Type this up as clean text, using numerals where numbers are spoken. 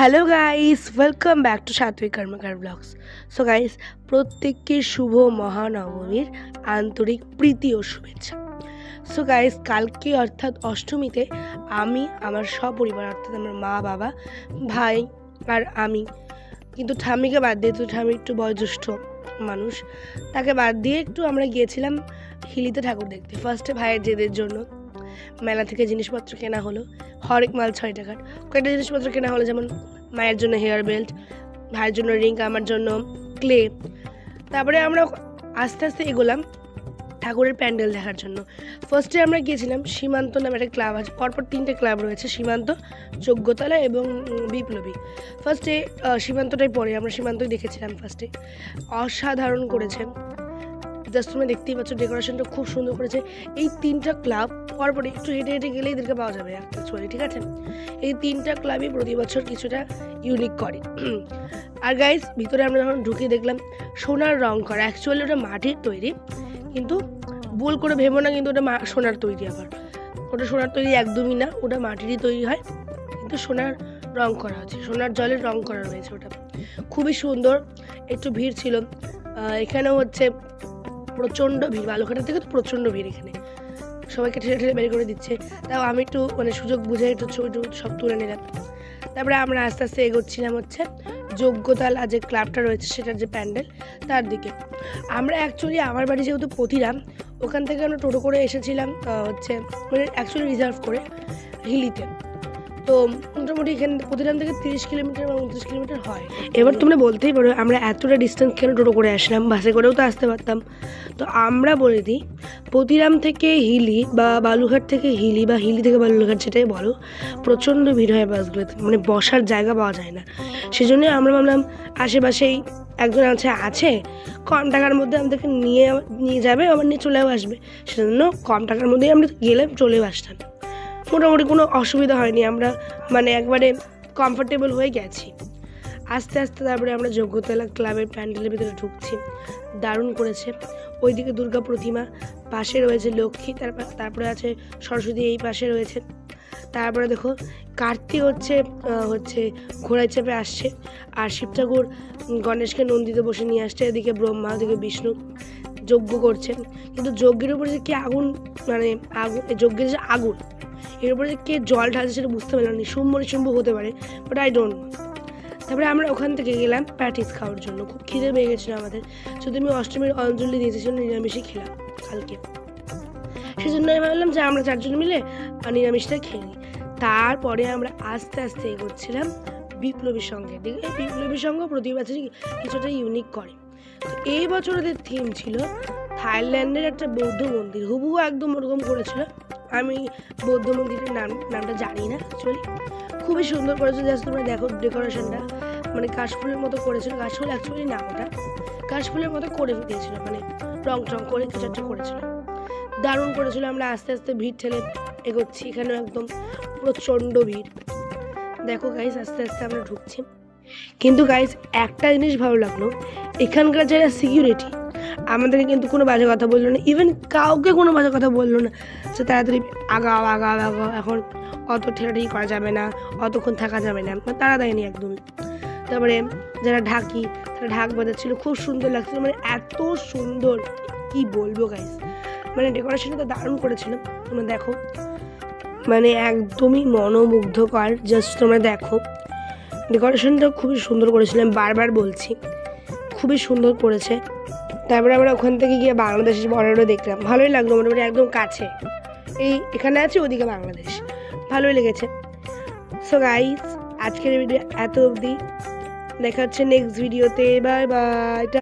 Hello guys, welcome back to Satwik Karmakar blogs. So guys, প্রত্যেককে শুভ মহানবমীর আন্তরিক প্রীতি ও শুভেচ্ছা। সো গাইস, কালকে অর্থাৎ অষ্টমীতে আমি আমার সপরিবার অর্থাৎ আমার মা, বাবা, ভাই আর আমি, কিন্তু ঠাম্মিকে বাদ দিয়ে, তো ঠাম্মি একটু বয়োজ্যেষ্ঠ মানুষ, তাকে বাদ দিয়ে একটু আমরা গিয়েছিলাম হিলিতে ঠাকুর দেখতে। ফার্স্টে ভাইয়ের জেদের জন্য মেলা থেকে জিনিসপত্র কেনা হলো, হরেক মাল 6 টাকার। কয়েকটা জিনিসপত্র কেনা হলো, যেমন মায়ের জন্য হেয়ার বেল্ট, ভাইয়ের জন্য রিং, আমার জন্য ক্লে। তারপরে আমরা আস্তে আস্তে এগোলাম ঠাকুরের প্যান্ডেল দেখার জন্য। ফার্স্টে আমরা গিয়েছিলাম সীমান্ত নামে একটা ক্লাব আছে, পরপর 3টে ক্লাব রয়েছে, সীমান্ত, যজ্ঞতলা এবং বিপ্লবী। ফার্স্টে সীমান্তটাই পরে, আমরা সীমান্তই দেখেছিলাম ফার্স্টে। অসাধারণ করেছে, জাস্ট তোমরা দেখতেই পাচ্ছ, ডেকোরেশনটা খুব সুন্দর করেছে। এই 3টা ক্লাব পরপর একটু হেঁটে হেঁটে গেলে এদেরকে পাওয়া যাবে অ্যাকচুয়ালি, ঠিক আছে? এই 3টা ক্লাবই প্রতি বছর কিছুটা ইউনিক করে। আর গাইস, ভিতরে আমরা যখন ঢুকে দেখলাম সোনার রং করা, অ্যাকচুয়ালি ওটা মাটির তৈরি, কিন্তু ভুল করে ভেবো না কিন্তু ওটা সোনার তৈরি। আবার ওটা সোনার তৈরি একদমই না, ওটা মাটিরই তৈরি হয়, কিন্তু সোনার রং করা হচ্ছে, সোনার জলের রং করা রয়েছে। ওটা খুবই সুন্দর। একটু ভিড় ছিল এখানেও, হচ্ছে প্রচণ্ড ভিড়, বালুঘাটের থেকে তো প্রচণ্ড ভিড় এখানে, সবাইকে ঠেলে ঠেলে বের করে দিচ্ছে। তাও আমি একটু সুযোগ বুঝে একটু ছবি সব তুলে নিলাম। তারপরে আমরা আস্তে আস্তে এগোচ্ছিলাম হচ্ছে যজ্ঞতলা যে ক্লাবটা রয়েছে সেটার যে প্যান্ডেল, তার দিকে। আমরা অ্যাকচুয়ালি আমার বাড়ি যেহেতু প্রতিরাম, ওখান থেকে আমরা টোটো করে এসেছিলাম অ্যাকচুয়ালি রিজার্ভ করে হিলিতে। তো মোটামুটি এখানে প্রতিরাম থেকে 30 কিলোমিটার বা 29 কিলোমিটার হয়। এবার তোমরা বলতেই পারো আমরা এতটা ডিস্টেন্স কেন টোটো করে আসলাম, বাসে করেও তো আসতে পারতাম। তো আমরা বলে দিই, প্রতিরাম থেকে হিলি বা বালুঘাট থেকে হিলি বা হিলি থেকে বালুঘাট, যেটাই বলো, প্রচণ্ড ভিড় হয় বাসগুলোতে, বসার জায়গা পাওয়া যায় না। সেজন্যই আমরা ভাবলাম আশেপাশেই একজন আছে কম টাকার মধ্যে আমাদেরকে নিয়ে যাবে, আবার নিয়ে চলেও আসবে। সেজন্য কম টাকার মধ্যেই আমরা গেলে চলেও আসতাম, মোটামুটি কোনো অসুবিধা হয়নি, আমরা একবারে কমফোর্টেবল হয়ে গেছি। আস্তে আস্তে তারপরে আমরা যজ্ঞতলা ক্লাবের প্যান্ডেলের ভিতরে ঢুকছি। দারুণ করেছে। ওইদিকে দুর্গা প্রতিমা, পাশে রয়েছে লক্ষ্মী, তারপরে আছে সরস্বতী, এই পাশে রয়েছে। তারপরে দেখো কার্তিক হচ্ছে ঘোড়ায় চেপে আসছে, আর শিব ঠাকুর গণেশকে নন্দীতে বসে নিয়ে আসছে। এদিকে ব্রহ্মা, ওদিকে বিষ্ণু যজ্ঞ করছেন। কিন্তু যজ্ঞের উপরে যে কি আগুন, যজ্ঞের যে আগুন, এর উপরে যে কে জল ঢালছে সেটা বুঝতে পারলাম না। শুম্ভ হতে পারে, বাট আই ডোন্ট নো। তারপরে আমরা ওখান থেকে গেলাম প্যাটিস খাওয়ার জন্য। খুব খিদে পেয়ে গেছিলো আমাদের, শুধু আমি অষ্টমীর অঞ্জলি দিয়েছি, নিরামিষই খেলাম কালকে। সেজন্য আমি ভাবলাম যে আমরা 4 জন মিলে নিরামিষটা খেয়ে নিই। তারপরে আমরা আস্তে আস্তে এগোচ্ছিলাম বিপ্লবীর সঙ্গে। দেখি বিপ্লবীর সঙ্গে প্রতি বছরই কিছুটা ইউনিক করে। তো এই বছর ওদের থিম ছিল থাইল্যান্ডের একটা বৌদ্ধ মন্দির, হুবহু একদম ওরকম করেছিল। আমি বৌদ্ধ মন্দিরের নামটা জানি না অ্যাকচুয়ালি। খুবই সুন্দর করেছিল, জাস্ট তোমরা দেখো ডেকোরেশনটা, কাশফুলের মতো করেছিল। কাশফুল অ্যাকচুয়ালি না, ওটা কাশফুলের মতো করে দিয়েছিল, রং টং করে কিছু একটা করেছিল, দারুণ করেছিল। আমরা আস্তে আস্তে ভিড় ঠেলে এগোচ্ছি, এখানেও একদম প্রচণ্ড ভিড়। দেখো গাইস, আস্তে আস্তে আমরা ঢুকছি। কিন্তু গাইস, একটা জিনিস ভালো লাগলো, এখানকার যারা সিকিউরিটি আমাদেরকে কিন্তু কোনো বাজে কথা বললো না, ইভেন কাউকে কোনো বাজে কথা বললো না, সে তাড়াতাড়ি আগাও, এখন অত ঠেলাঠেলি করা যাবে না, অতক্ষণ থাকা যাবে না, তারা দেয়নি একদমই। তারপরে যারা ঢাকি, তারা ঢাক বাজাচ্ছিল, খুব সুন্দর লাগছিল, এত সুন্দর কি বলবো গাইস, ডেকোরেশনটা দারুণ করেছিল। তোমরা দেখো, একদমই মনোমুগ্ধকর। জাস্ট তোমরা দেখো, ডেকোরেশনটা খুবই সুন্দর করেছিলাম, বারবার বলছি, খুবই সুন্দর করেছে। তারপরে আমরা ওখান থেকে গিয়ে বাংলাদেশের বর্ডারও দেখলাম, ভালোই লাগলো, মোটামুটি একদম কাছে, এখানে আছে, ওদিকে বাংলাদেশ, ভালোই লেগেছে। সো গাইস, আজকের ভিডিও এত অবধি, দেখা হচ্ছে নেক্সট ভিডিওতে, বাই বাই।